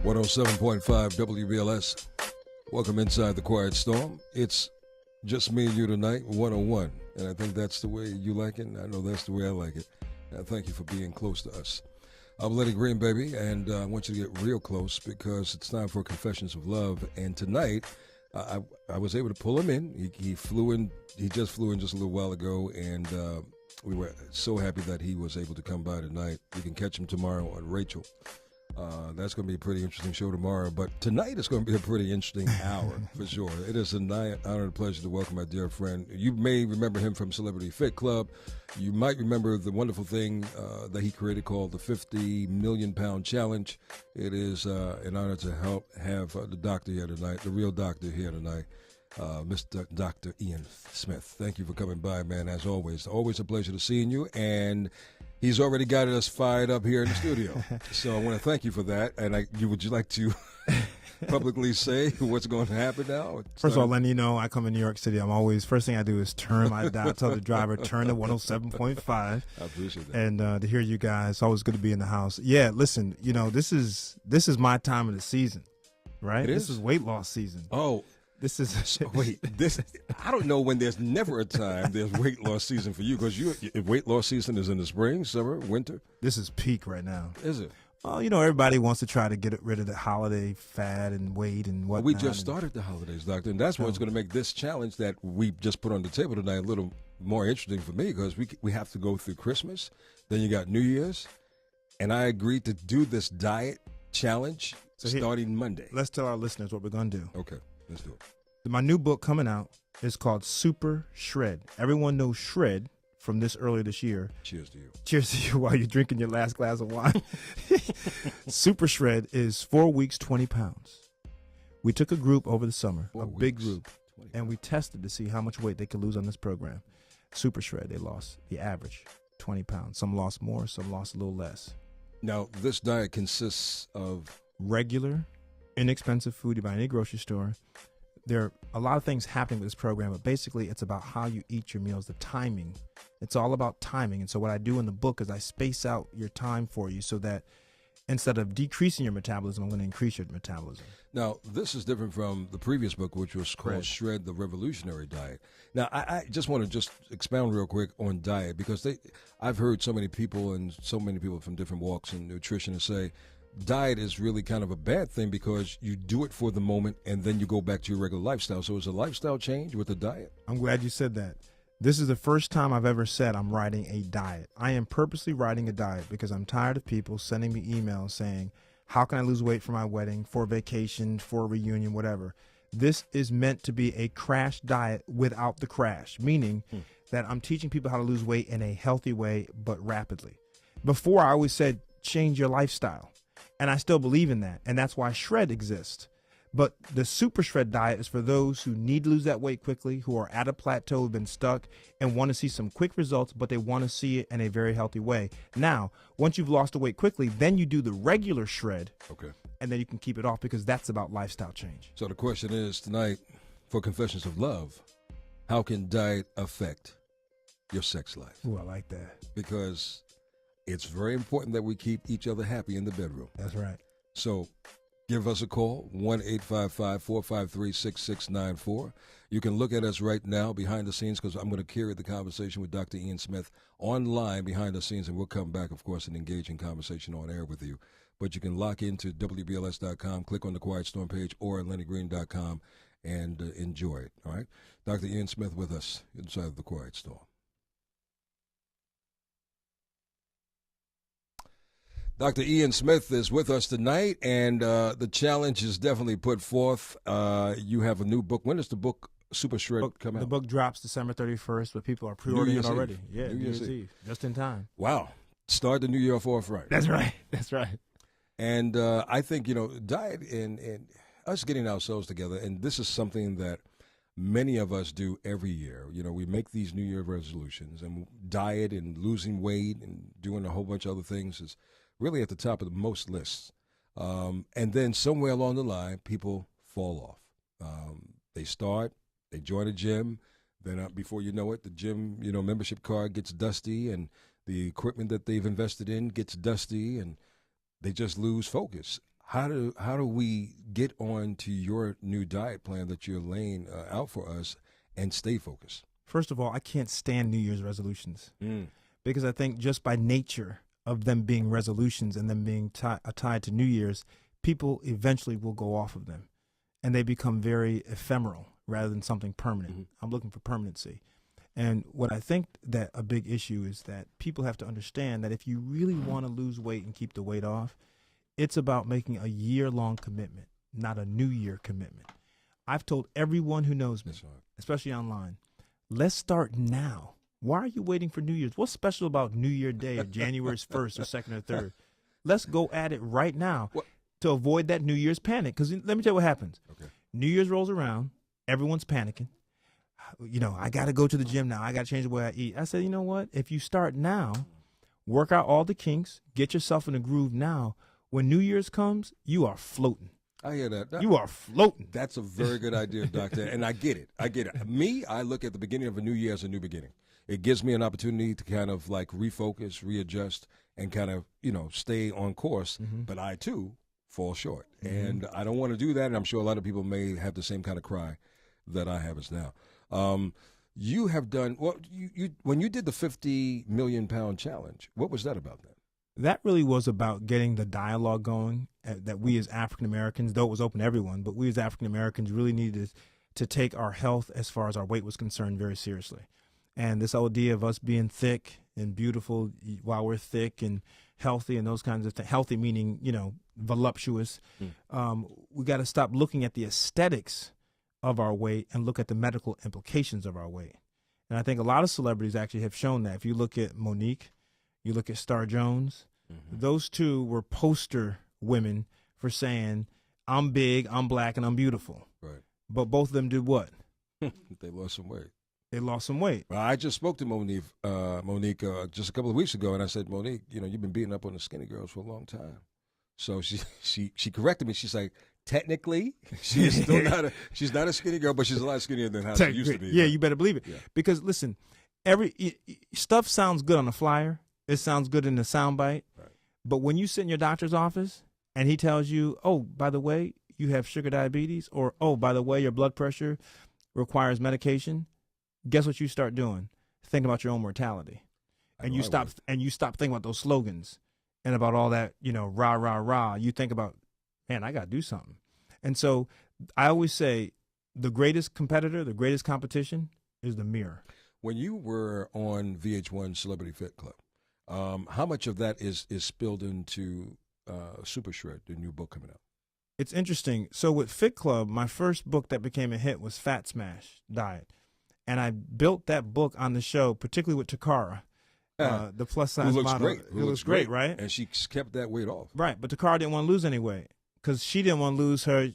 107.5 WBLS. Welcome inside the Quiet Storm. It's just me and you tonight, 101. And I think that's the way you like it. And I know that's the way I like it. Thank you for being close to us. I'm Lenny Green, baby, and I want you to get real close because it's time for Confessions of Love. And tonight, I was able to pull him in. He flew in. He just flew in just a little while ago, and we were so happy that he was able to come by tonight. You can catch him tomorrow on Rachel. That's going to be a pretty interesting show tomorrow. But tonight is going to be a pretty interesting hour for sure. It is an honor and pleasure to welcome my dear friend. You may remember him from Celebrity Fit Club. You might remember the wonderful thing that he created called the 50 Million Pound Challenge. It is an honor to have the doctor here tonight, the real doctor here tonight, Mr. Dr. Ian Smith. Thank you for coming by, man, as always. Always a pleasure to seeing you. And he's already got us fired up here in the studio. So I want to thank you for that. And would you like to publicly say what's going to happen now? First of all, Lenny, I come in New York City. First thing I do is turn my dial, tell the driver, turn to 107.5. I appreciate that. And to hear you guys, it's always good to be in the house. Yeah, listen, this is my time of the season, right? This is weight loss season. Oh, this is I don't know when there's never a time there's weight loss season for you, because weight loss season is in the spring, summer, winter. This is peak right now. Is it? Well, everybody wants to try to get rid of the holiday fad and weight and whatnot. We just started the holidays, Doctor, and that's what's going to make this challenge that we just put on the table tonight a little more interesting for me, because we have to go through Christmas, then you got New Year's, and I agreed to do this diet challenge starting Monday. Let's tell our listeners what we're going to do. Okay. Let's do it. My new book coming out is called Super Shred. Everyone knows Shred from earlier this year. Cheers to you. Cheers to you while you're drinking your last glass of wine. Super Shred is 4 weeks, 20 pounds. We took a group over the summer, big group, and we tested to see how much weight they could lose on this program. Super Shred, they lost the average 20 pounds. Some lost more, some lost a little less. Now, this diet consists of regular, inexpensive food you buy in any grocery store. There are a lot of things happening with this program, but basically it's about how you eat your meals, the timing. It's all about timing. And so what I do in the book is I space out your time for you so that instead of decreasing your metabolism, I'm going to increase your metabolism. Now, this is different from the previous book, which was called Shred, the Revolutionary Diet. Now, I just want to expound real quick on diet, because I've heard so many people from different walks in nutrition say, diet is really kind of a bad thing because you do it for the moment and then you go back to your regular lifestyle. So is a lifestyle change with the diet? I'm glad you said that. This is the first time I've ever said I'm writing a diet. I am purposely writing a diet because I'm tired of people sending me emails saying, how can I lose weight for my wedding, for vacation, for a reunion, whatever. This is meant to be a crash diet without the crash, meaning that I'm teaching people how to lose weight in a healthy way, but rapidly. Before, I always said, change your lifestyle. And I still believe in that. And that's why Shred exists. But the Super Shred diet is for those who need to lose that weight quickly, who are at a plateau, have been stuck, and want to see some quick results, but they want to see it in a very healthy way. Now, once you've lost the weight quickly, then you do the regular Shred. Okay. And then you can keep it off, because that's about lifestyle change. So the question is tonight, for Confessions of Love, how can diet affect your sex life? Ooh, I like that. Because it's very important that we keep each other happy in the bedroom. That's right. So give us a call, 1-855-453-6694. You can look at us right now behind the scenes, because I'm going to carry the conversation with Dr. Ian Smith online behind the scenes, and we'll come back, of course, and engage in conversation on air with you. But you can lock into WBLS.com, click on the Quiet Storm page, or LennyGreen.com, and enjoy it. All right? Dr. Ian Smith with us inside the Quiet Storm. Dr. Ian Smith is with us tonight, and the challenge is definitely put forth. You have a new book. When does the book Super Shred come out? The book drops December 31st, but people are pre-ordering it already. Yeah, New Year's Eve, just in time. Wow. Start the new year off right. That's right. That's right. And I think, diet and us getting ourselves together, and this is something that many of us do every year. We make these New Year resolutions, and diet and losing weight and doing a whole bunch of other things is really at the top of most lists. And then somewhere along the line, people fall off. They join a gym, then before you know it, the gym, membership card gets dusty, and the equipment that they've invested in gets dusty, and they just lose focus. how do we get on to your new diet plan that you're laying out for us and stay focused? First of all, I can't stand New Year's resolutions Mm. because I think just by nature of them being resolutions and them being tied to New Year's, people eventually will go off of them, and they become very ephemeral rather than something permanent. Mm-hmm. I'm looking for permanency. And what I think that a big issue is that people have to understand that if you really want to lose weight and keep the weight off, it's about making a year-long commitment, not a New Year commitment. I've told everyone who knows me, especially online, let's start now. Why are you waiting for New Year's? What's special about New Year Day or January 1st or 2nd or 3rd? Let's go at it right now to avoid that New Year's panic. Because let me tell you what happens. Okay. New Year's rolls around. Everyone's panicking. I got to go to the gym now. I got to change the way I eat. I said, you know what? If you start now, work out all the kinks, get yourself in a groove now. When New Year's comes, you are floating. I hear that. You are floating. That's a very good idea, Doctor. And I get it. Me, I look at the beginning of a new year as a new beginning. It gives me an opportunity to kind of like refocus, readjust, and kind of, stay on course. Mm-hmm. But I, too, fall short. Mm-hmm. And I don't want to do that. And I'm sure a lot of people may have the same kind of cry that I have as now. You have done, when you did the 50 million pound challenge, what was that about then? That really was about getting the dialogue going that we as African Americans, though it was open to everyone, but we as African Americans really needed to take our health as far as our weight was concerned very seriously. And this idea of us being thick and beautiful while we're thick and healthy and those kinds of things, healthy meaning, voluptuous, we got to stop looking at the aesthetics of our weight and look at the medical implications of our weight. And I think a lot of celebrities actually have shown that. If you look at Monique, you look at Star Jones, those two were poster women for saying, I'm big, I'm black, and I'm beautiful. Right. But both of them did what? They lost some weight. They lost some weight. Well, I just spoke to Monique just a couple of weeks ago, and I said, Monique, you've been beating up on the skinny girls for a long time. So she corrected me. She's like, technically, she's still she's not a skinny girl, but she's a lot skinnier than how she used to be. Yeah, you better believe it. Yeah. Because listen, stuff sounds good on a flyer. It sounds good in the soundbite. Right. But when you sit in your doctor's office and he tells you, oh, by the way, you have sugar diabetes, or, oh, by the way, your blood pressure requires medication, guess what you start doing? Think about your own mortality. And you stop thinking about those slogans and about all that, rah, rah, rah. You think about, man, I got to do something. And so I always say the greatest competitor, the greatest competition is the mirror. When you were on VH1 Celebrity Fit Club, how much of that is spilled into Super Shred, the new book coming out? It's interesting. So with Fit Club, my first book that became a hit was Fat Smash Diet. And I built that book on the show, particularly with Takara, the plus size model. Who looks great, right? And she kept that weight off. Right, but Takara didn't want to lose any weight because she didn't want to lose her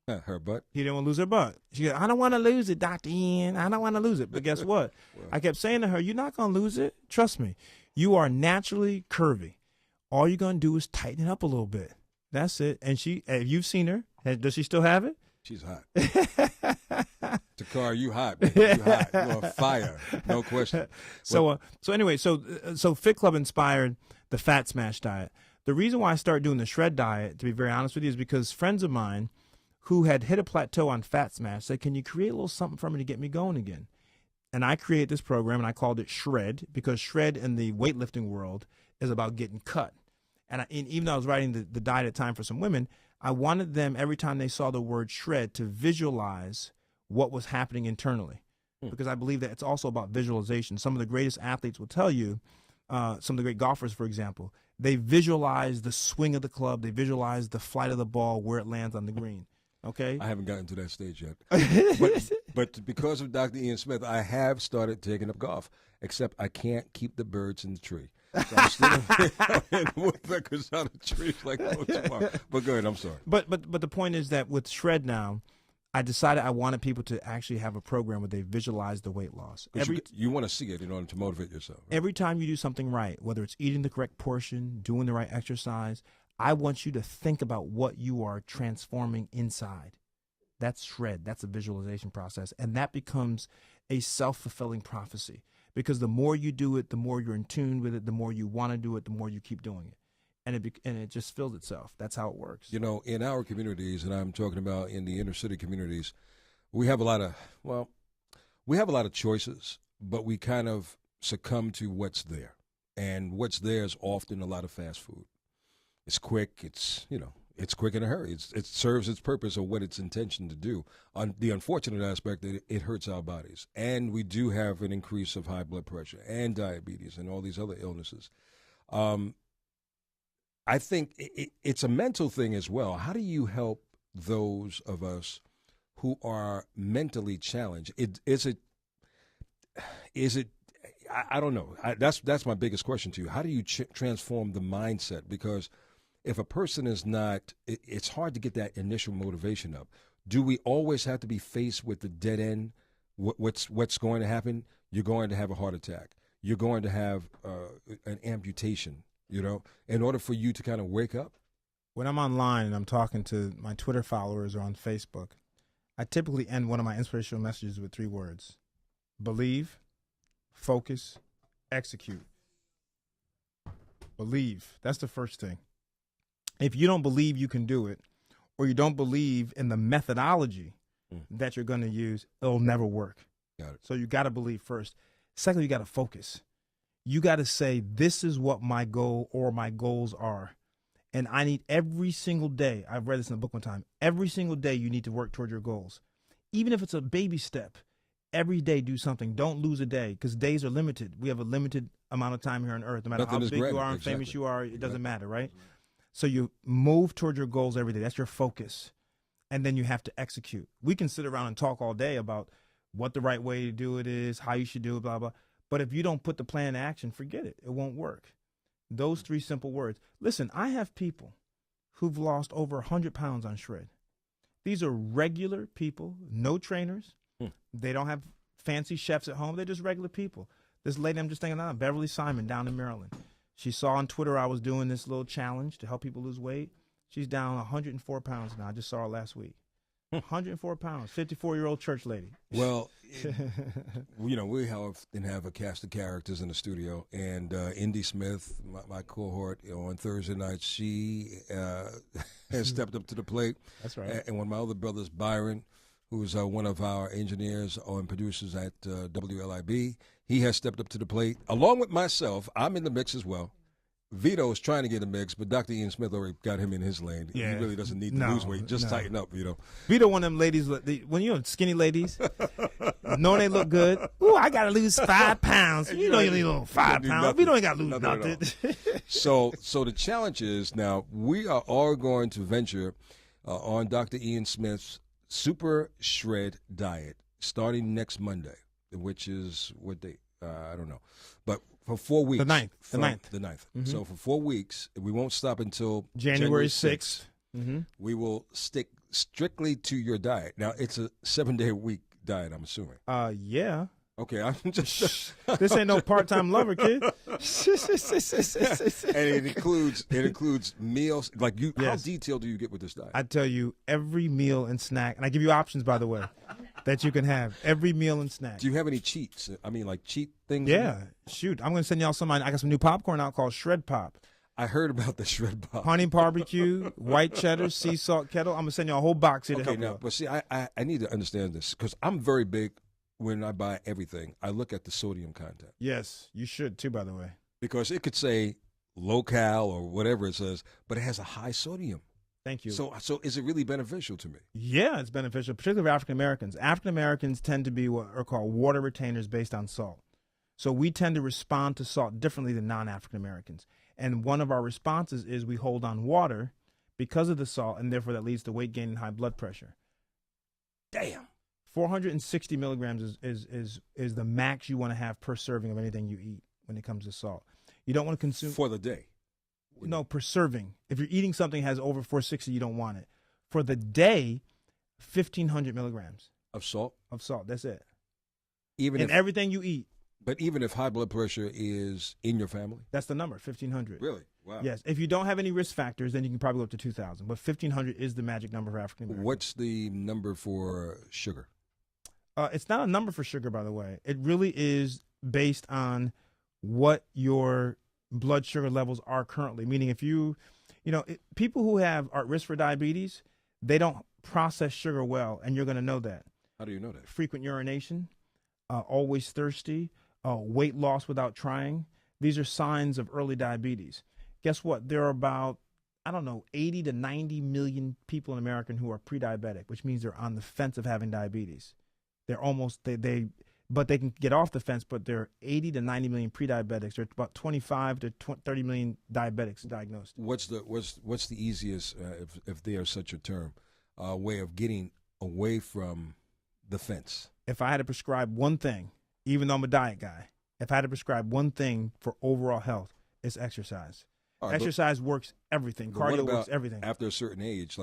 butt. He didn't want to lose her butt. She said, I don't want to lose it, Dr. Ian. I don't want to lose it. But guess what? Well, I kept saying to her, you're not going to lose it. Trust me. You are naturally curvy. All you're going to do is tighten it up a little bit. That's it. And if you've seen her, does she still have it? She's hot. Takara, you hot, baby. You hot. You're on fire. No question. So Fit Club inspired the Fat Smash diet. The reason why I started doing the Shred diet, to be very honest with you, is because friends of mine who had hit a plateau on Fat Smash said, can you create a little something for me to get me going again? And I created this program, and I called it Shred, because Shred in the weightlifting world is about getting cut. And even though I was writing the diet at the time for some women, I wanted them, every time they saw the word shred, to visualize what was happening internally, because I believe that it's also about visualization. Some of the greatest athletes will tell you, some of the great golfers, for example, they visualize the swing of the club. They visualize the flight of the ball, where it lands on the green. Okay, I haven't gotten to that stage yet, but because of Dr. Ian Smith, I have started taking up golf. Except I can't keep the birds in the tree. So I'm still in woodpeckers out of trees like no tomorrow. But go ahead, I'm sorry. But the point is that with Shred now, I decided I wanted people to actually have a program where they visualize the weight loss. You want to see it in order to motivate yourself. Right? Every time you do something right, whether it's eating the correct portion, doing the right exercise, I want you to think about what you are transforming inside. That's Shred. That's a visualization process. And that becomes a self-fulfilling prophecy, because the more you do it, the more you're in tune with it, the more you want to do it, the more you keep doing it. and it just fills itself. That's how it works. You know, in our communities, and I'm talking about in the inner city communities, we have a lot of choices, but we kind of succumb to what's there. And what's there is often a lot of fast food. It's quick. It's quick in a hurry. It serves its purpose or what its intention to do. On the unfortunate aspect that it hurts our bodies, and we do have an increase of high blood pressure and diabetes and all these other illnesses. I think it's a mental thing as well. How do you help those of us who are mentally challenged? Is it? I don't know. That's my biggest question to you. How do you transform the mindset? Because if a person is not, it's hard to get that initial motivation up. Do we always have to be faced with the dead end? What's going to happen? You're going to have a heart attack. You're going to have an amputation, in order for you to kind of wake up. When I'm online and I'm talking to my Twitter followers or on Facebook, I typically end one of my inspirational messages with 3 words: believe, focus, execute. Believe. That's the first thing. If you don't believe you can do it, or you don't believe in the methodology that you're going to use, it'll never work. Got it. So you got to believe first. Secondly, you got to focus. You got to say, this is what my goal or my goals are. And I need every single day, I've read this in a book one time, every single day you need to work toward your goals. Even if it's a baby step, every day do something. Don't lose a day, because days are limited. We have a limited amount of time here on earth. No matter how big you are and famous you are, it doesn't matter, right? So you move toward your goals every day. That's your focus. And then you have to execute. We can sit around and talk all day about what the right way to do it is, how you should do it, blah, blah. But if you don't put the plan in action, forget it. It won't work. Those 3 simple words. Listen, I have people who've lost over 100 pounds on Shred. These are regular people, no trainers. They don't have fancy chefs at home. They're just regular people. This lady I'm just thinking of, Beverly Simon, down in Maryland. She saw on Twitter I was doing this little challenge to help people lose weight. She's down 104 pounds now. I just saw her last week. 104 pounds, 54-year-old church lady. Well, we have a cast of characters in the studio, and Indy Smith, my cohort, on Thursday night, she has stepped up to the plate. That's right. And one of my other brothers, Byron, who's one of our engineers and producers at WLIB, he has stepped up to the plate. Along with myself, I'm in the mix as well. Vito is trying to get a mix, but Dr. Ian Smith already got him in his lane. Yeah. He really doesn't need to lose weight. Just tighten up, Vito. Vito, one of them ladies, when you're skinny ladies, knowing they look good, ooh, I got to lose 5 pounds. You know you need a little 5 pounds. Vito ain't got to lose nothing. So the challenge is now we are all going to venture on Dr. Ian Smith's Super Shred Diet starting next Monday, which is what date? I don't know. But for 4 weeks. The 9th. The 9th. Mm-hmm. So for 4 weeks, we won't stop until January 6th. Mm-hmm. We will stick strictly to your diet. Now, it's a 7-day-a-week diet, I'm assuming. Yeah. Okay, I'm just. This ain't no part-time lover, kid. And it includes meals. Like you, yes. How detailed do you get with this diet? I tell you, every meal and snack, and I give you options, by the way, that you can have. Every meal and snack. Do you have any cheats? I mean, like cheat things? Yeah, shoot. I'm going to send y'all some. I got some new popcorn out called Shred Pop. I heard about the Shred Pop. Honey barbecue, white cheddar, sea salt kettle. I'm going to send y'all a whole box here to help you. But see, I need to understand this because I'm very big. When I buy everything, I look at the sodium content. Yes, you should too, by the way. Because it could say low-cal or whatever it says, but it has a high sodium. Thank you. So is it really beneficial to me? Yeah, it's beneficial, particularly for African Americans. African Americans tend to be what are called water retainers based on salt. So we tend to respond to salt differently than non-African Americans. And one of our responses is we hold on water because of the salt, and therefore that leads to weight gain and high blood pressure. Damn. 460 milligrams is the max you want to have per serving of anything you eat when it comes to salt. You don't want to consume for the day. No, per serving. If you're eating something that has over 460, you don't want it. For the day, 1,500 milligrams of salt. Of salt. That's it. Even in everything you eat. But even if high blood pressure is in your family, that's the number, 1,500. Really? Wow. Yes. If you don't have any risk factors, then you can probably go up to 2,000. But 1,500 is the magic number for African Americans. What's the number for sugar? It's not a number for sugar, by the way. It really is based on what your blood sugar levels are currently. Meaning, if people who are at risk for diabetes, they don't process sugar well, and you're going to know that. How do you know that? Frequent urination, always thirsty, weight loss without trying. These are signs of early diabetes. Guess what? There are about, 80 to 90 million people in America who are pre-diabetic, which means they're on the fence of having diabetes. They're almost, but they can get off the fence, but there are 80 to 90 million pre-diabetics. There are about 25 to 30 million diabetics diagnosed. What's the easiest, if there's such a term, way of getting away from the fence? If I had to prescribe one thing, even though I'm a diet guy, if I had to prescribe one thing for overall health, it's exercise. Right, exercise works everything. Cardio works everything. After a certain age,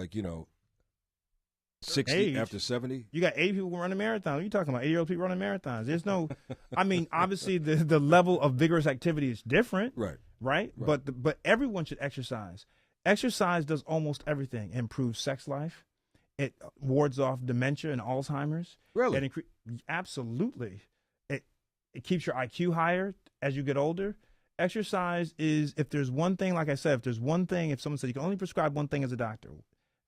60, after 70? You got 80 people running marathons. What are you talking about? 80-year-old people running marathons. There's no, obviously the level of vigorous activity is different. Right? But everyone should exercise. Exercise does almost everything. It improves sex life. It wards off dementia and Alzheimer's. Really? Absolutely. It keeps your IQ higher as you get older. Exercise is, if there's one thing, like I said, if someone said you can only prescribe one thing as a doctor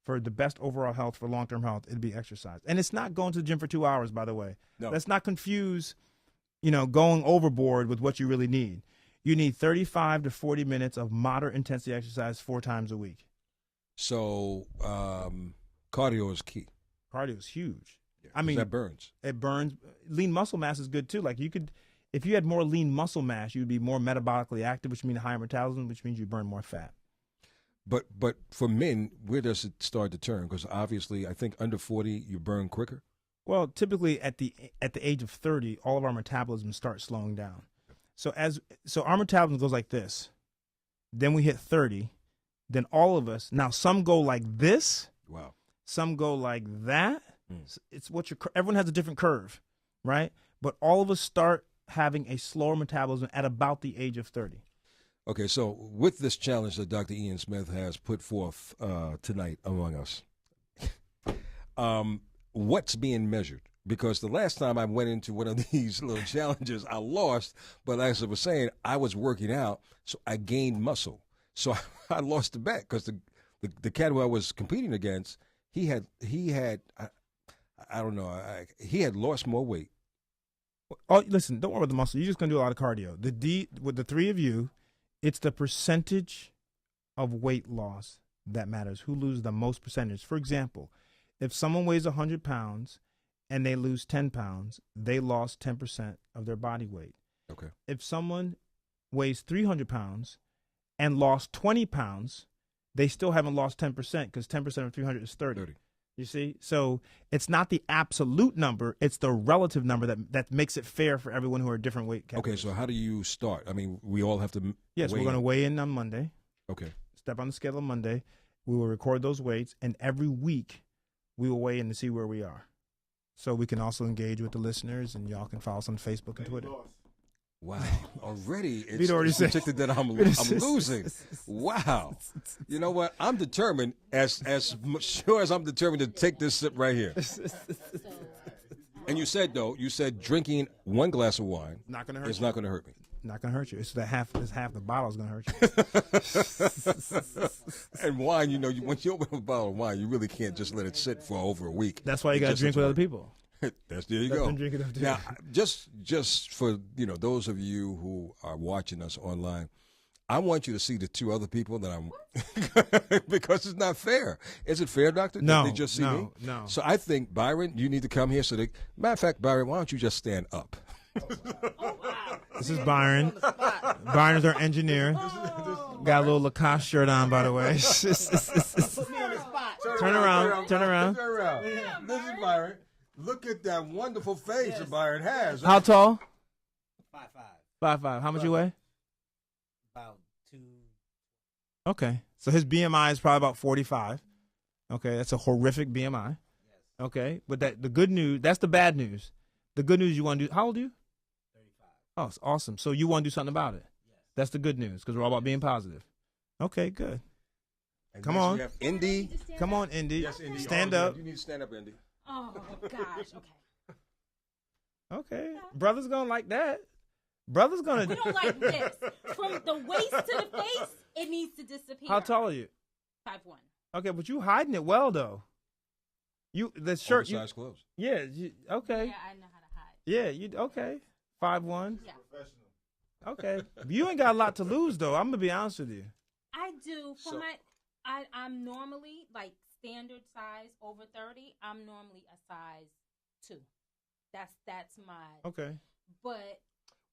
for the best overall health, for long-term health, it'd be exercise. And it's not going to the gym for 2 hours, by the way. No. Let's not confuse, going overboard with what you really need. You need 35 to 40 minutes of moderate intensity exercise 4 times a week. So cardio is key. Cardio is huge. Yeah, that burns. It burns. Lean muscle mass is good too. If you had more lean muscle mass, you'd be more metabolically active, which means higher metabolism, which means you burn more fat. But for men, where does it start to turn? Because obviously, I think under 40, you burn quicker. Well, typically at the age of 30, all of our metabolism starts slowing down. So our metabolism goes like this. Then we hit 30. Then all of us, now some go like this. Wow. Some go like that. It's everyone has a different curve, right? But all of us start having a slower metabolism at about the age of 30. Okay, so with this challenge that Dr. Ian Smith has put forth tonight among us, what's being measured? Because the last time I went into one of these little challenges, I lost. But as I was saying, I was working out, so I gained muscle. So I lost the bet because the cat who I was competing against, he had he had lost more weight. Oh, listen, don't worry about the muscle. You're just going to do a lot of cardio. With the three of you, it's the percentage of weight loss that matters. Who loses the most percentage? For example, if someone weighs 100 pounds and they lose 10 pounds, they lost 10% of their body weight. Okay. If someone weighs 300 pounds and lost 20 pounds, they still haven't lost 10% because 10% of 300 is 30. You see? So it's not the absolute number. It's the relative number that makes it fair for everyone who are different weight categories. Okay, so how do you start? I mean, we all have to Yes, we're going to weigh in on Monday. Okay. Step on the scale on Monday. We will record those weights, and every week we will weigh in to see where we are. So we can also engage with the listeners, and y'all can follow us on Facebook and Twitter. Wow. Already it's predicted that I'm losing. Wow. You know what? I'm determined, as sure as I'm determined to take this sip right here. And you said drinking one glass of wine not gonna hurt it's you. Not going to hurt me. Not going to hurt you. It's half the bottle is going to hurt you. And wine, when you open a bottle of wine, you really can't just let it sit for over a week. That's why you got to drink with other people. There you go. Now, just for those of you who are watching us online, I want you to see the 2 other people that I'm because it's not fair. Is it fair, Doctor? No, they just see me? No. So I think Byron, you need to come here. Matter of fact, Byron, why don't you just stand up? Oh, wow. This is Byron. Byron's our engineer. Got a little Lacoste shirt on, by the way. Put me on the spot. Turn around. This is Byron. Look at that wonderful face that Byron has. How tall? 5'5". 5'5". How much you weigh? About 2. Okay. So his BMI is probably about 45. Okay, that's a horrific BMI. Yes. Okay, but the good news, that's the bad news. The good news you want to do, how old are you? 35. Oh, it's awesome. So you want to do something about it. Yes. That's the good news because we're all about being positive. Okay, good. And come on. We have Indy. Come on, Indy. Yes, Indy. Stand up. You need to stand up, Indy. Oh, gosh. Okay. Okay. Brother's going to like that. Brother's gonna. We don't like this. From the waist to the face, it needs to disappear. How tall are you? 5'1". Okay, but you hiding it well though. The shirt. Oversized clothes. Yeah. Okay. Yeah, I know how to hide. Yeah. You okay? 5'1". Yeah. Okay. You ain't got a lot to lose though. I'm gonna be honest with you. I do. For So- I'm normally like standard size over 30. I'm normally a size 2. That's my. Okay. But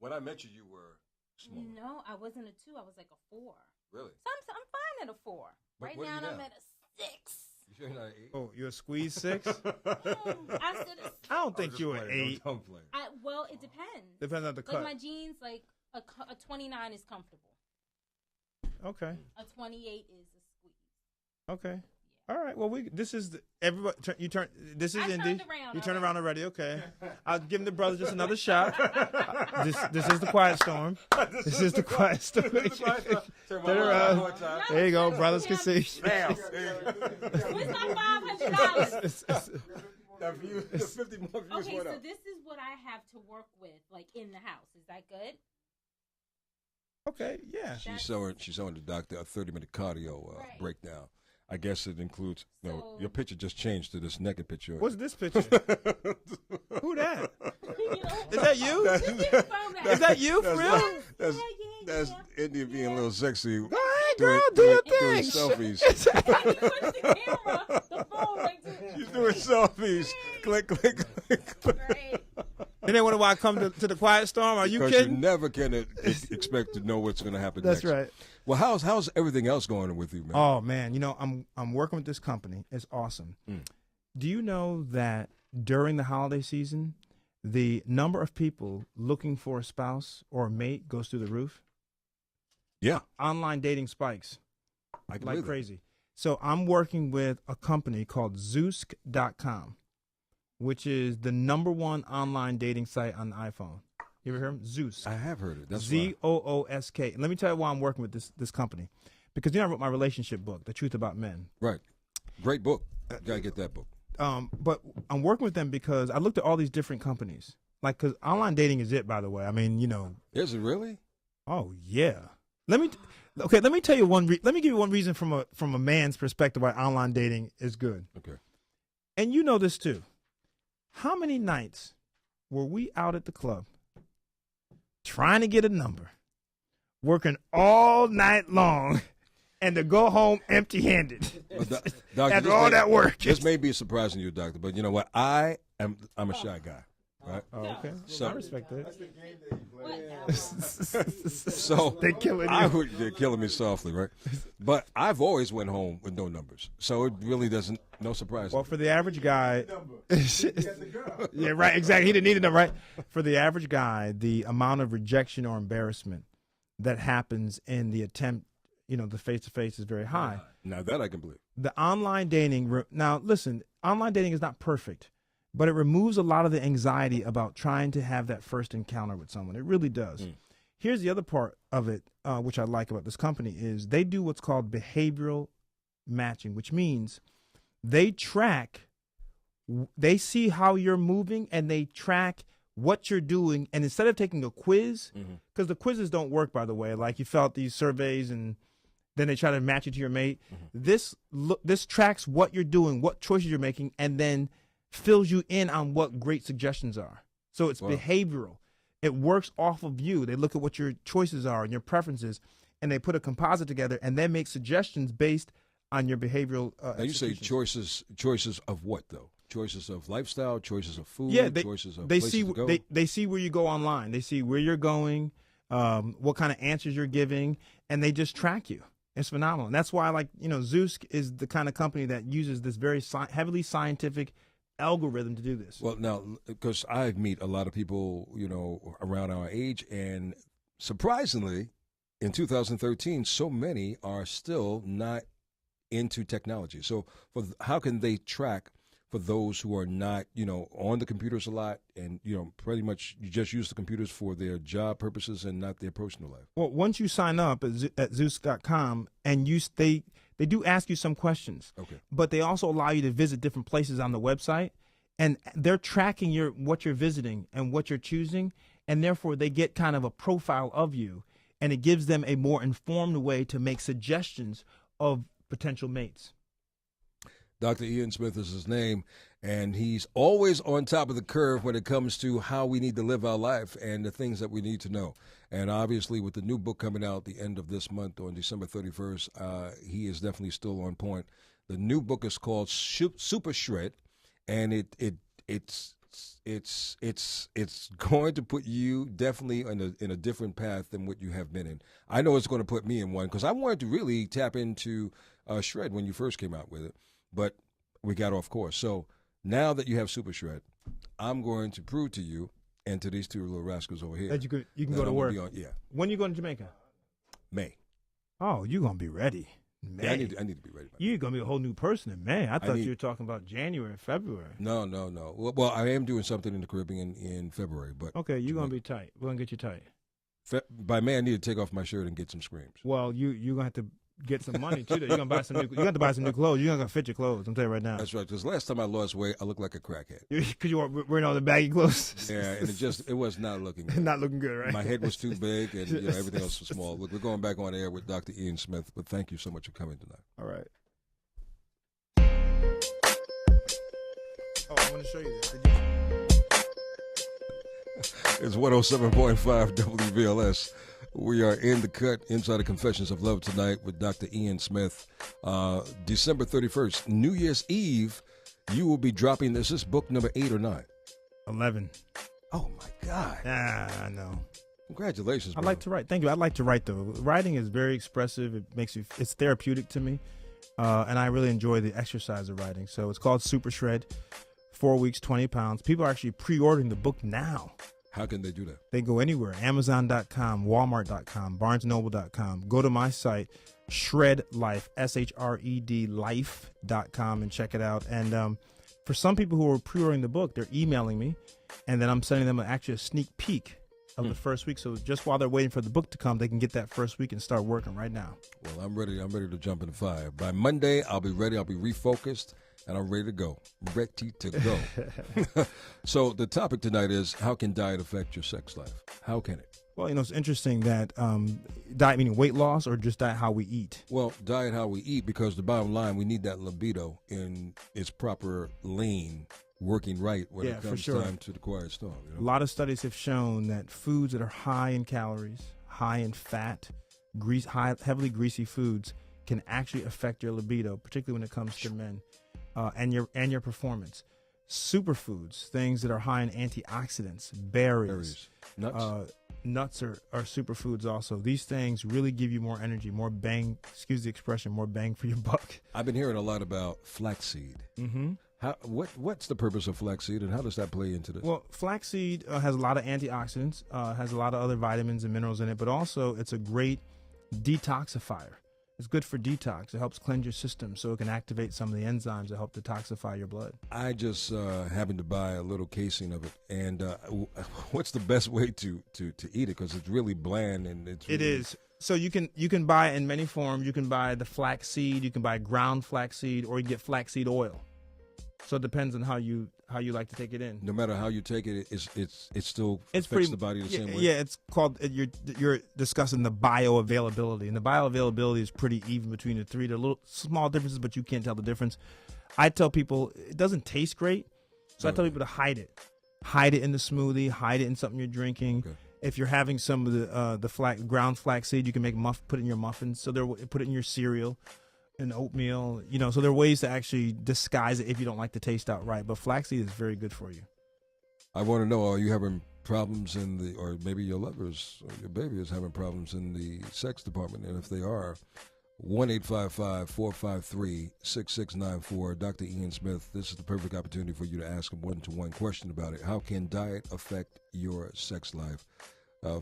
When I met you, you were smaller. no, I wasn't a 2. I was like a 4. Really? So I'm fine at a 4. But Right what are now you I'm now? at a 6. You sure you're not an 8? Oh, you're a squeeze 6. I said I don't think you're an 8. Don't play. well, it depends. Depends on the Like cut. my jeans, like a 29 is comfortable. Okay. A 28 is a squeeze. Okay. All right. Well, this is everybody. You turn. This is I Indy. turned around You turn already. around already. Okay. I'll give the brother just another shot. This is the quiet storm. This is the quiet storm. Turn Turn around. one time. There you go. Brothers can see. Bam. Where's my $500? The 50 more views Okay, went so up. this is what I have to work with, like in the house. Is that good? Okay. Yeah. She's showing the doctor a 30-minute cardio Right. breakdown. I guess it includes. No, So- your picture just changed to this naked picture. What's this picture? Who that? You know? Is that you? This is from that. Is that you for real? That's India being a little sexy. Go ahead, girl. Do your doing thing. selfies. He puts the camera, the phone right to She's doing selfies. Click, click, click, click. Right. And then when I come to the quiet storm, are you Because you kidding? never can expect to know what's going to happen That's next. right. Well, how's everything else going with you, man? Oh man, I'm working with this company. It's awesome. Do you know that during the holiday season, the number of people looking for a spouse or a mate goes through the roof? Yeah, Online dating spikes I can like believe that. crazy. So I'm working with a company called Zoosk.com, which is the #1 online dating site on the iPhone. You ever heard of them? Zoosk. I have heard it. That's Zoosk. And let me tell you why I'm working with this company. Because I wrote my relationship book, The Truth About Men. right. Great book. Gotta get that book. But I'm working with them because I looked at all these different companies. Like, because online dating is it, by the way. I mean, Is it really? Oh yeah. Let me tell you let me give you one reason from a man's perspective why online dating is good. Okay. And you know this too. How many nights were we out at the club trying to get a number, working all night long, and to go home empty-handed Doctor, after all that work? This may be surprising to you, doctor, but you know what? I'm a shy guy, right? Oh, okay. So- I respect that. So They're killing you. they're killing me softly, right? But I've always went home with no numbers, so it really doesn't. No surprise. Well, for the average guy, yeah, right, exactly. He didn't need them, right? For the average guy, the amount of rejection or embarrassment that happens in the attempt, the face-to-face is very high. Now that I can believe. The online dating, now listen, online dating is not perfect, but it removes a lot of the anxiety about trying to have that first encounter with someone. It really does. Here's the other part of it, which I like about this company, is they do what's called behavioral matching, which means they see how you're moving and they track what you're doing. And instead of taking a quiz, because the quizzes don't work, by the way, like you fill out these surveys and then they try to match it to your mate. This tracks what you're doing, what choices you're making, and then fills you in on what great suggestions are. So it's behavioral. It works off of you. They look at what your choices are and your preferences, and they put a composite together, and they make suggestions based on your behavioral. Now you say executions. choices of what though? Choices of lifestyle, choices of food, Yeah, choices of they places see to go. they see where you go online. They see where you're going, what kind of answers you're giving, and they just track you. It's phenomenal. And that's why, Zoosk is the kind of company that uses this very heavily scientific algorithm to do this. Well, now, because I meet a lot of people, around our age, and surprisingly, in 2013, so many are still not into technology. So, how can they track for those who are not, on the computers a lot, and pretty much you just use the computers for their job purposes and not their personal life? Well, once you sign up at Zeus.com, and they do ask you some questions, Okay. but they also allow you to visit different places on the website, and they're tracking what you're visiting and what you're choosing, and therefore they get kind of a profile of you, and it gives them a more informed way to make suggestions of potential mates. Dr. Ian Smith is his name, and he's always on top of the curve when it comes to how we need to live our life and the things that we need to know. And obviously, with the new book coming out at the end of this month on December 31st, he is definitely still on point. The new book is called Super Shred, and it's going to put you definitely in a different path than what you have been in. I know it's going to put me in one because I wanted to really tap into Shred when you first came out with it, but we got off course. So now that you have Super Shred, I'm going to prove to you and to these two little rascals over here That you can go to work. yeah. When you going to Jamaica? May. Oh, you're going to be ready. May. Yeah, I need to be ready. You're going to be a whole new person in May. I thought you were talking about January and February. No. Well, I am doing something in the Caribbean in February, but okay, you're going to be tight. We're going to get you tight. By May, I need to take off my shirt and get some screams. Well, you're going to have to get some money too. You're going to buy some new. You got to buy some new clothes. You're not going to fit your clothes. I'm telling you right now. That's right. Because last time I lost weight, I looked like a crackhead. Because you were wearing all the baggy clothes. Yeah, and it was not looking good. Not looking good, right? My head was too big, and everything else was small. Look, we're going back on air with Dr. Ian Smith, but thank you so much for coming tonight. All right. Oh, I want to show you this. It's 107.5 WVLS. We are in the cut inside the Confessions of Love tonight with Dr. Ian Smith. December 31st, New Year's Eve, you will be dropping this. Is book number 8 or 9? 11. Oh, my God. I know. Congratulations, I bro. like to write. Thank you. I like to write, though. Writing is very expressive. It's therapeutic to me. And I really enjoy the exercise of writing. So it's called Super Shred. 4 weeks, 20 pounds. People are actually pre-ordering the book now. How can they do that? They go anywhere. Amazon.com, Walmart.com, BarnesNoble.com. Go to my site, Shred Life, SHRED Life.com, and check it out. And for some people who are pre-ordering the book, they're emailing me, and then I'm sending them actually a sneak peek of the first week. So just while they're waiting for the book to come, they can get that first week and start working right now. Well, I'm ready. I'm ready to jump in the fire. By Monday, I'll be ready. I'll be refocused, and I'm ready to go. Ready to go. So the topic tonight is, how can diet affect your sex life? How can it? Well, it's interesting that diet meaning weight loss or just diet how we eat? Well, diet how we eat, because the bottom line, we need that libido in its proper lane, working right when it comes time to the quiet storm. A lot of studies have shown that foods that are high in calories, high in fat, heavily greasy foods can actually affect your libido, particularly when it comes to men, and your performance. Superfoods, things that are high in antioxidants, berries, nuts. Nuts are superfoods also. These things really give you more energy, more bang, excuse the expression, more bang for your buck. I've been hearing a lot about flaxseed. Mm-hmm. What's the purpose of flaxseed, and how does that play into this? Well, flaxseed has a lot of antioxidants, has a lot of other vitamins and minerals in it, but also it's a great detoxifier. It's good for detox. It helps cleanse your system so it can activate some of the enzymes that help detoxify your blood. I just happened to buy a little casing of it, and what's the best way to eat it? Because it's really bland, and it is. So you can buy it in many forms. You can buy the flaxseed, you can buy ground flaxseed, or you can get flaxseed oil. So it depends on how you like to take it in. No matter how you take it, it still affects the body the same way. Yeah, it's called. You're discussing the bioavailability, and the bioavailability is pretty even between the three. There are little small differences, but you can't tell the difference. I tell people it doesn't taste great, so I tell people to hide it. Hide it in the smoothie. Hide it in something you're drinking. Okay. If you're having some of the ground flaxseed, you can put it in your muffins. So put it in your cereal. And oatmeal, so there are ways to actually disguise it if you don't like the taste outright. But flaxseed is very good for you. I want to know, are you having problems or maybe your lovers or your baby is having problems in the sex department? And if they are, 1-855-453-6694. Dr. Ian Smith, this is the perfect opportunity for you to ask a one-to-one question about it. How can diet affect your sex life?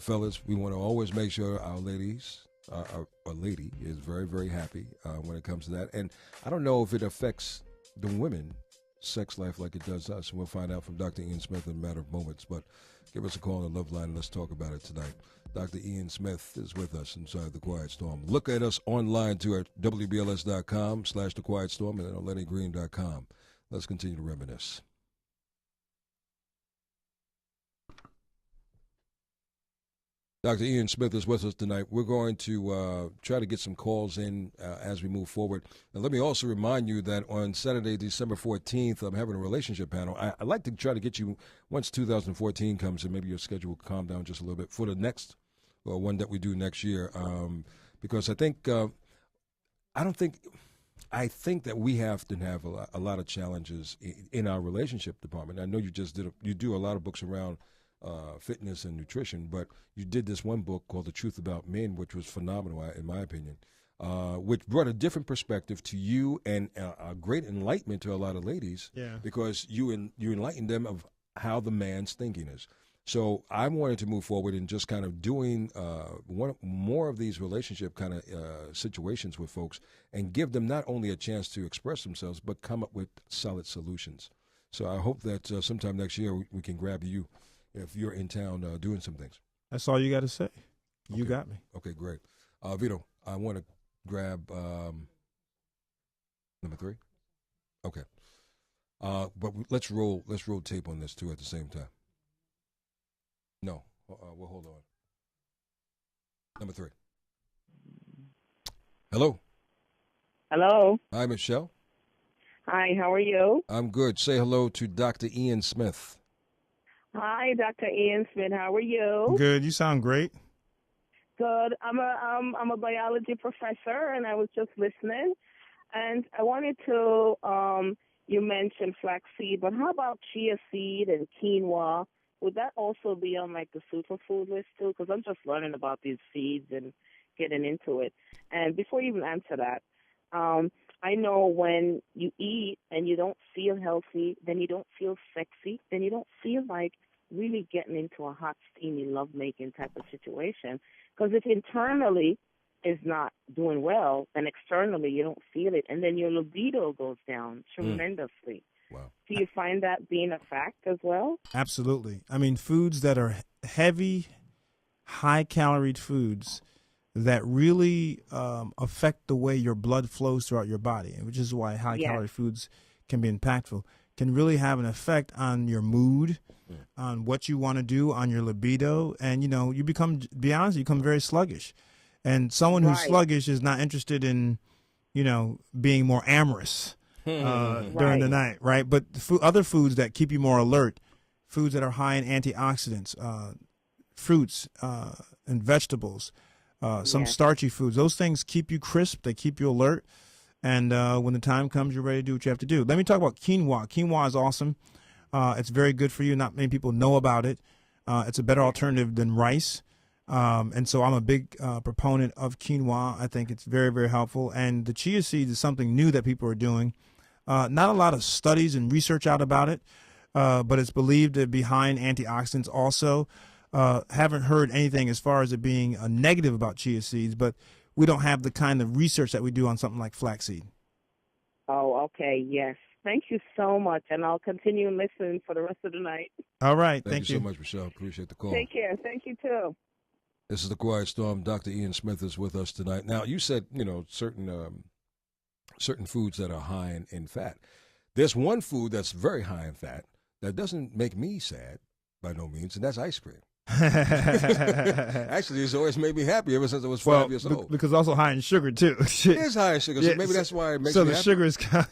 Fellas, we want to always make sure our ladies... a lady is very, very happy when it comes to that. And I don't know if it affects the women's sex life like it does us. We'll find out from Dr. Ian Smith in a matter of moments. But give us a call on the Love Line and let's talk about it tonight. Dr. Ian Smith is with us inside The Quiet Storm. Look at us online too at WBLS.com/The Quiet Storm and then on LennyGreen.com. Let's continue to reminisce. Dr. Ian Smith is with us tonight. We're going to try to get some calls in as we move forward. And let me also remind you that on Saturday, December 14th, I'm having a relationship panel. I'd like to try to get you, once 2014 comes and maybe your schedule will calm down just a little bit, for the next one that we do next year. Because I think, I think that we have to have a lot of challenges in our relationship department. I know you do a lot of books around fitness and nutrition, but you did this one book called The Truth About Men, which was phenomenal, in my opinion, which brought a different perspective to you and a great enlightenment to a lot of ladies, because you enlightened them of how the man's thinking is. So I wanted to move forward and just kind of doing more of these relationship kind of situations with folks and give them not only a chance to express themselves, but come up with solid solutions. So I hope that sometime next year we can grab you if you're in town doing some things. That's all you got to say. You Okay. got me. Okay, great. Vito, I want to grab number 3. Okay. But let's roll tape on this too at the same time. No, we'll hold on. Number 3. Hello. Hello. Hi, Michelle. Hi, how are you? I'm good. Say hello to Dr. Ian Smith. Hi, Dr. Ian Smith. How are you? Good. You sound great. Good. I'm a biology professor, and I was just listening. And I wanted to, you mentioned flaxseed, but how about chia seed and quinoa? Would that also be on like the superfood list too? Because I'm just learning about these seeds and getting into it. And before you even answer that, I know when you eat and you don't feel healthy, then you don't feel sexy, then you don't feel like really getting into a hot, steamy, love-making type of situation. Because if internally is not doing well, and externally you don't feel it, and then your libido goes down tremendously. Wow. Do you find that being a fact as well? Absolutely. I mean, foods that are heavy, high-caloried foods that really affect the way your blood flows throughout your body, which is why high-calorie foods can be impactful, can really have an effect on your mood, on what you want to do, on your libido, and, you become, to be honest, you become very sluggish. And someone who's sluggish is not interested in, being more amorous during the night, right? But other foods that keep you more alert, foods that are high in antioxidants, fruits and vegetables, some starchy foods, those things keep you crisp, they keep you alert. And when the time comes, you're ready to do what you have to do. Let me talk about quinoa. Quinoa is awesome. It's very good for you. Not many people know about it. It's a better alternative than rice. And so I'm a big proponent of quinoa. I think it's very, very helpful. And the chia seeds is something new that people are doing. Not a lot of studies and research out about it, but it's believed to be high in antioxidants also. Haven't heard anything as far as it being a negative about chia seeds, but we don't have the kind of research that we do on something like flaxseed. Oh, okay, yes. Thank you so much, and I'll continue listening for the rest of the night. All right, Thank you so much, Michelle. Appreciate the call. Take care. Thank you, too. This is The Quiet Storm. Dr. Ian Smith is with us tonight. Now, you said, certain foods that are high in fat. There's one food that's very high in fat that doesn't make me sad by no means, and that's ice cream. Actually, it's always made me happy ever since I was 5 years old. Because also high in sugar too. It is high in sugar, so maybe that's why it makes me happy. So the sugar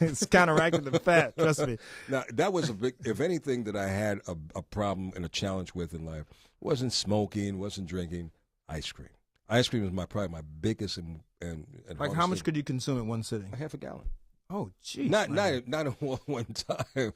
is counteracting the fat. Trust me. Now that was a big. If anything that I had a problem and a challenge with in life wasn't smoking, wasn't drinking, ice cream. Ice cream is probably my biggest and like how much could you consume in one sitting? A half a gallon. Oh, geez. Not at one time,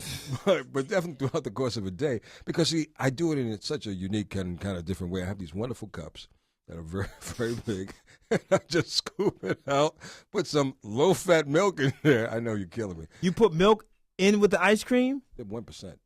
but definitely throughout the course of a day. Because, see, I do it in such a unique and kind of different way. I have these wonderful cups that are very, very big. And I just scoop it out, put some low-fat milk in there. I know you're killing me. You put milk in with the ice cream? 1%.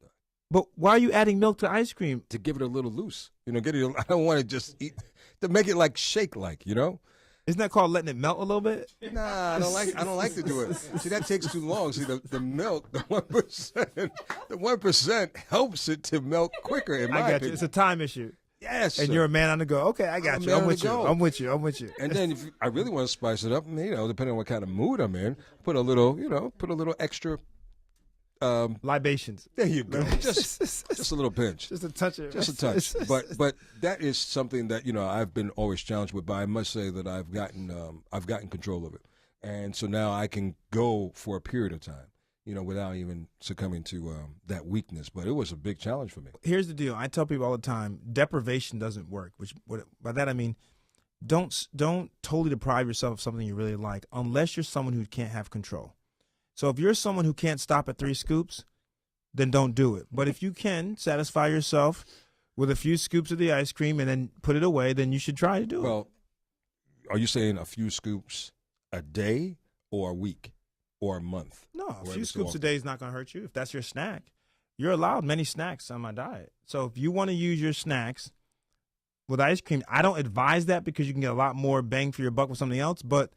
But why are you adding milk to ice cream? To give it a little loose. I don't want to just eat, to make it like shake-like, Isn't that called letting it melt a little bit? Nah, I don't like to do it. See, that takes too long. See, the milk, the 1% helps it to melt quicker. In my opinion. You. It's a time issue. Yes. And you're a man on the go. Okay, I got you. I'm with you. And then if I really want to spice it up, depending on what kind of mood I'm in, put a little extra Libations. There you go. Just a little pinch. Just a touch. Just a touch. But that is something that I've been always challenged with. But I must say that I've gotten control of it, and so now I can go for a period of time, without even succumbing to that weakness. But it was a big challenge for me. Here's the deal. I tell people all the time, deprivation doesn't work. By that I mean, don't totally deprive yourself of something you really like unless you're someone who can't have control. So if you're someone who can't stop at 3 scoops, then don't do it. But if you can satisfy yourself with a few scoops of the ice cream and then put it away, then you should try to do it. Well, are you saying a few scoops a day or a week or a month? No, a few scoops a day is not going to hurt you if that's your snack. You're allowed many snacks on my diet. So if you want to use your snacks with ice cream, I don't advise that because you can get a lot more bang for your buck with something else, but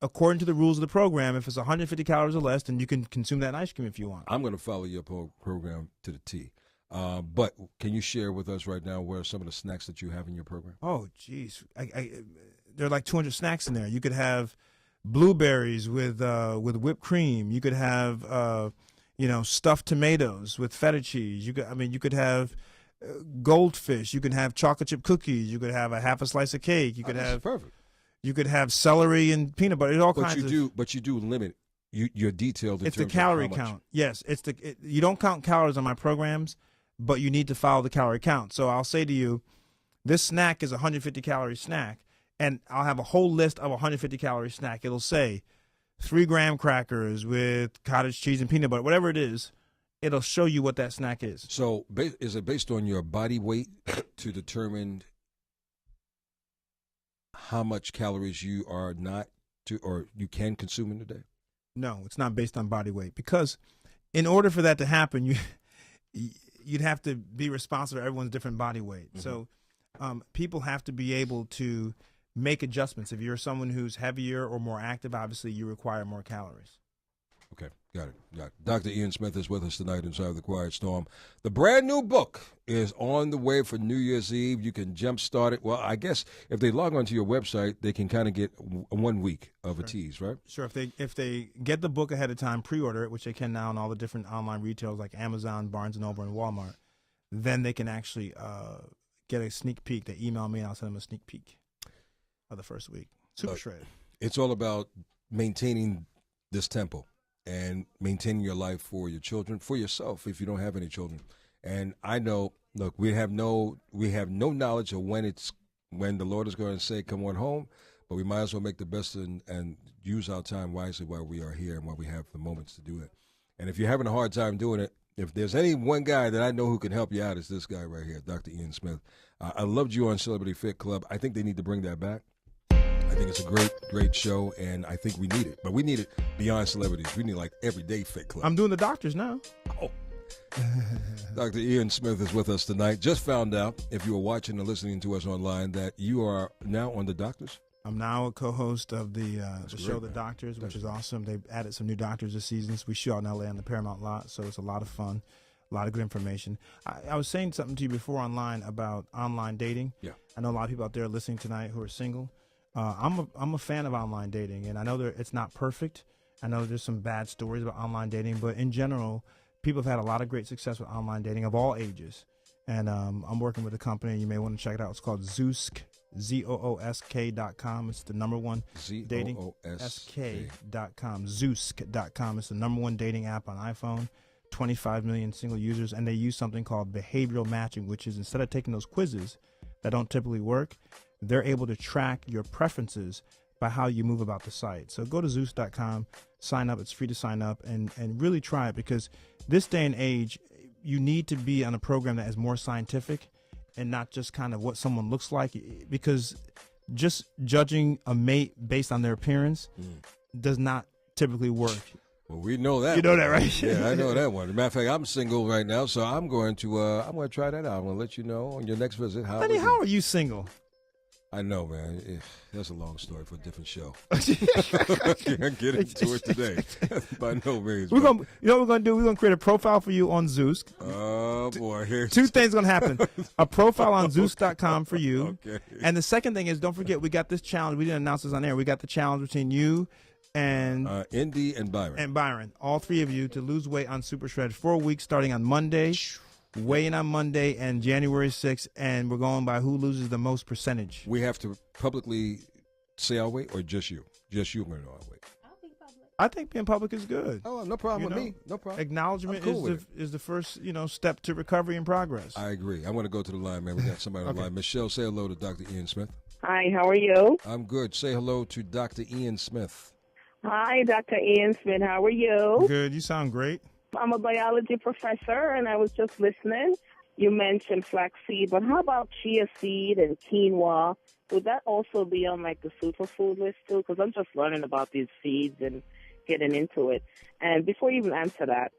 according to the rules of the program, if it's 150 calories or less, then you can consume that ice cream if you want. I'm going to follow your program to the T. But can you share with us right now what are some of the snacks that you have in your program? Oh, geez. There are like 200 snacks in there. You could have blueberries with whipped cream. You could have, stuffed tomatoes with feta cheese. You could have goldfish. You could have chocolate chip cookies. You could have a half a slice of cake. You could have perfect. You could have celery and peanut butter. All kinds of. But you do limit. You're detailed. It's the calorie count. Yes, you don't count calories on my programs, but you need to follow the calorie count. So I'll say to you, this snack is a 150 calorie snack, and I'll have a whole list of a 150 calorie snack. It'll say 3 graham crackers with cottage cheese and peanut butter, whatever it is. It'll show you what that snack is. So is it based on your body weight to determine how much calories you are not to or you can consume in a day? No, it's not based on body weight because in order for that to happen, you'd have to be responsible for everyone's different body weight. Mm-hmm. So people have to be able to make adjustments. If you're someone who's heavier or more active, obviously you require more calories. Okay, got it. Dr. Ian Smith is with us tonight inside the Quiet Storm. The brand new book is on the way for New Year's Eve. You can jumpstart it. Well, I guess if they log onto your website, they can kind of get 1 week of a tease, right? Sure. If they get the book ahead of time, pre-order it, which they can now on all the different online retailers like Amazon, Barnes & Noble, and Walmart, then they can actually get a sneak peek. They email me and I'll send them a sneak peek of the first week. Super shredded. It's all about maintaining this tempo and maintaining your life for your children, for yourself if you don't have any children. And I know, look, we have no knowledge of when the Lord is going to say, come on home, but we might as well make the best and use our time wisely while we are here and while we have the moments to do it. And if you're having a hard time doing it, if there's any one guy that I know who can help you out, it's this guy right here, Dr. Ian Smith. I loved you on Celebrity Fit Club. I think they need to bring that back. I think it's a great show, and I think we need it. But we need it beyond celebrities. We need, like, everyday Fit Club. I'm doing the doctors now. Oh. Dr. Ian Smith is with us tonight. Just found out, if you were watching and listening to us online, that you are now on The Doctors. I'm now a co-host of the show The Doctors, which is awesome. They've added some new doctors this season. We shoot out in L.A. on the Paramount lot, so it's a lot of fun, a lot of good information. I was saying something to you before online about online dating. Yeah. I know a lot of people out there listening tonight who are single. I'm a fan of online dating, and I know it's not perfect. I know there's some bad stories about online dating, but in general, people have had a lot of great success with online dating of all ages. And I'm working with a company. You may want to check it out. It's called Zoosk, ZOOSK.com. It's the number one dating. SK.com. Zoosk.com. It's the number one dating app on iPhone. 25 million single users, and they use something called behavioral matching, which is instead of taking those quizzes that don't typically work, they're able to track your preferences by how you move about the site. So go to Zeus.com, sign up. It's free to sign up and really try it, because this day and age, you need to be on a program that is more scientific and not just kind of what someone looks like, because just judging a mate based on their appearance does not typically work. Well, we know that. You know that, right? Yeah, I know that one. As a matter of fact, I'm single right now, so I'm going to try that out. I'm going to let you know on your next visit Lenny, how are you single? I know, man. That's a long story for a different show. I can't get into it today. By no means. You know what we're going to do? We're going to create a profile for you on Zeus. Oh, boy. Here's two things going to happen. A profile on Zeus.com for you. Okay. And the second thing is, don't forget, we got this challenge. We didn't announce this on air. We got the challenge between you, and Indy and Byron. all three of you, to lose weight on Super Shred. 4 weeks starting on Monday, weighing on Monday and January 6th, and we're going by who loses the most percentage. We have to publicly say our weight, or just you? Just you are going to know our weight. I think being public is good. Oh, no problem with me. No problem. Acknowledgement cool is the first step to recovery and progress. I agree. I'm going to go to the line, man. We got somebody on the line. Michelle, say hello to Dr. Ian Smith. Hi, how are you? I'm good. Say hello to Dr. Ian Smith. Hi, Dr. Ian Smith. How are you? Good. You sound great. I'm a biology professor, and I was just listening. You mentioned flaxseed, but how about chia seed and quinoa? Would that also be on like the superfood list too? Because I'm just learning about these seeds and getting into it. And before you even answer that,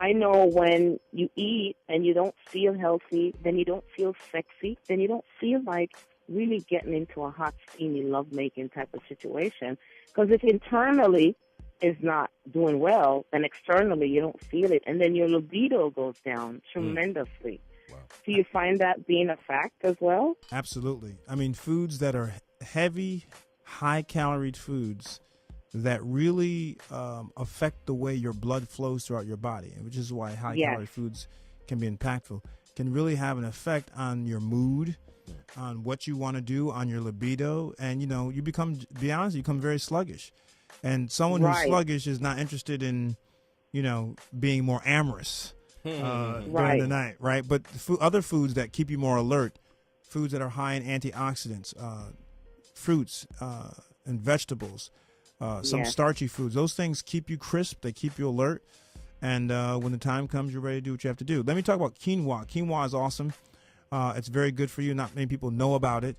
I know when you eat and you don't feel healthy, then you don't feel sexy, then you don't feel like really getting into a hot, steamy, lovemaking type of situation. Because if internally is not doing well, then externally you don't feel it, and then your libido goes down tremendously. Wow. Do you find that being a fact as well? Absolutely. I mean, foods that are heavy, high-calorie foods that really affect the way your blood flows throughout your body, which is why high-calorie foods can be impactful, can really have an effect on your mood, on what you want to do, on your libido, and, you become, to be honest, you become very sluggish. And someone who's sluggish is not interested in, being more amorous during the night, right? But other foods that keep you more alert, foods that are high in antioxidants, fruits and vegetables, some starchy foods, those things keep you crisp, they keep you alert, and when the time comes, you're ready to do what you have to do. Let me talk about quinoa. Quinoa is awesome. It's very good for you. Not many people know about it.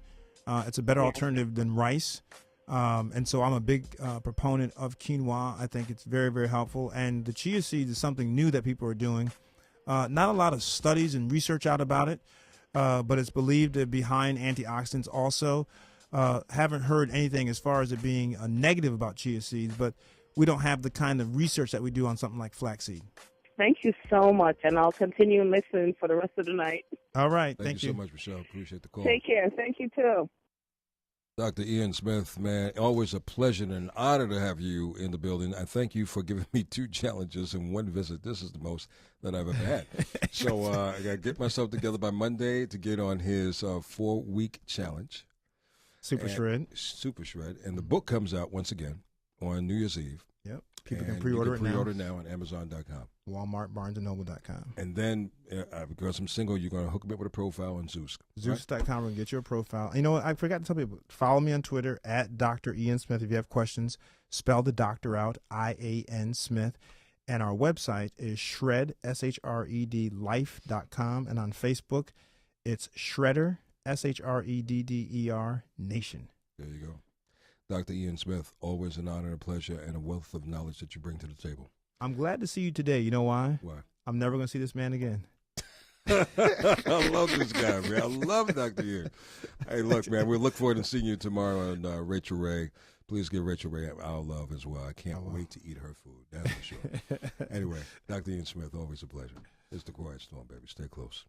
It's a better alternative than rice. And so I'm a big proponent of quinoa. I think it's very, very helpful. And the chia seeds is something new that people are doing. Not a lot of studies and research out about it, but it's believed to be high in antioxidants also. Haven't heard anything as far as it being a negative about chia seeds, but we don't have the kind of research that we do on something like flaxseed. Thank you so much, and I'll continue listening for the rest of the night. All right. Thank you so much, Michelle. Appreciate the call. Take care. Thank you, too. Dr. Ian Smith, man, always a pleasure and an honor to have you in the building. I thank you for giving me 2 challenges in one visit. This is the most that I've ever had. So I got to get myself together by Monday to get on his 4-week challenge. Super Shred. And the book comes out once again on New Year's Eve. Yep. People can pre-order it now. Pre-order now on Amazon.com. Walmart, BarnesandNoble.com. And then, because I'm single, you're going to hook me up with a profile on Zeus. Zeus.com will get you a profile. You know what? I forgot to tell people, follow me on Twitter at Dr. Ian Smith if you have questions. Spell the doctor out, I-A-N Smith. And our website is shred, S-H-R-E-D, life.com. And on Facebook, it's Shredder, S-H-R-E-D-D-E-R, Nation. There you go. Dr. Ian Smith, always an honor and a pleasure and a wealth of knowledge that you bring to the table. I'm glad to see you today. You know why? Why? I'm never going to see this man again. I love this guy, man. I love Dr. Ian. Hey, look, man, we look forward to seeing you tomorrow on Rachel Ray. Please give Rachel Ray our love as well. I can't wait to eat her food. That's for sure. Anyway, Dr. Ian Smith, always a pleasure. It's the Quiet Storm, baby. Stay close.